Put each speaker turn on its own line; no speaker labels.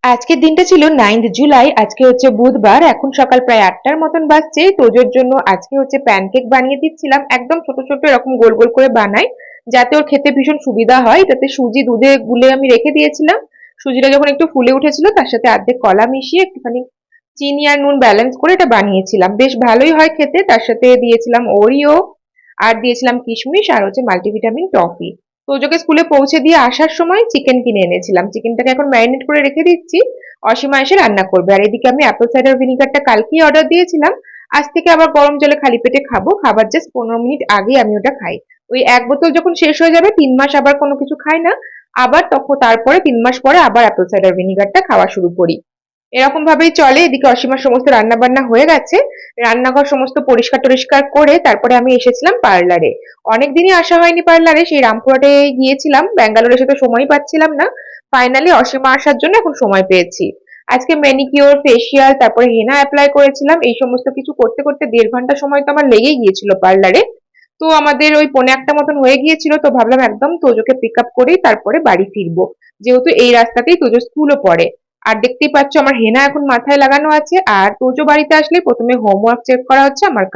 আজকের দিনটা ছিল 9th জুলাই। আজকে হচ্ছে বুধবার। এখন সকাল প্রায় 8টার মতন বাজছে। তোজোর জন্য আজকে হচ্ছে প্যানকেক বানিয়ে দিচ্ছিলাম। একদম ছোট ছোট এরকম গোল গোল করে বানাই, যাতে ওর খেতে ভীষণ সুবিধা হয়। তাতে সুজি দুধে গুলে আমি রেখে দিয়েছিলাম। সুজিটা যখন একটু ফুলে উঠেছিল তার সাথে অর্ধেক কলা মিশিয়ে একটুখানি চিনি আর নুন ব্যালেন্স করে এটা বানিয়েছিলাম। বেশ ভালোই হয় খেতে। তার সাথে দিয়েছিলাম ওরিও, আর দিয়েছিলাম কিশমিশ, আর হচ্ছে মাল্টিভিটামিন টফি। তোজোকে স্কুলে পৌঁছে দিয়ে আসার সময় চিকেন কিনে এনেছিলাম। চিকেনটাকে এখন ম্যারিনেট করে রেখে দিচ্ছি। অসীমা এসে রান্না করবে। আর এদিকে আমি অ্যাপল সাইডার ভিনিগারটা কালকেই অর্ডার দিয়েছিলাম। আজ থেকে আবার গরম জলে খালি পেটে খাবো। খাবার জাস্ট 15 মিনিট আগেই আমি ওটা খাই। ওই এক বোতল যখন শেষ হয়ে যাবে, 3 মাস আবার কোনো কিছু খাই না। আবার তখন তারপরে 3 মাস পরে আবার অ্যাপল সাইডার ভিনিগারটা খাওয়া শুরু করি। এরকম ভাবেই চলে। এদিকে অসীমার সমস্ত রান্না বান্না হয়ে গেছে। রান্নাঘর সমস্ত পরিষ্কার টরিষ্কার করে তারপরে আমি এসেছিলাম পার্লারে। অনেকদিনই আসা হয়নি পার্লারে। সেই রামপুরহাটে গিয়েছিলাম, ব্যাঙ্গালোরে এসে তো সময় পাচ্ছিলাম না। ফাইনালি অসীমা আসার জন্য এখন সময় পেয়েছি। আজকে ম্যানিকিওর, ফেসিয়াল, তারপরে হেনা অ্যাপ্লাই করেছিলাম। এই সমস্ত কিছু করতে করতে 1.5 ঘন্টা সময় তো আমার লেগেই গিয়েছিল পার্লারে। তো আমাদের ওই 1:45 মতন হয়ে গিয়েছিল। তো ভাবলাম একদম তোজোকে পিক আপ করেই তারপরে বাড়ি ফিরবো, যেহেতু এই রাস্তাতেই তোজো স্কুলও পড়ে। আর দেখতেই পাচ্ছ আমার হেনা এখন মাথায় লাগানো আছে। আর তোজো বাড়িতে আসলে প্রথমে হোমওয়ার্ক চেক করা হচ্ছে আমার।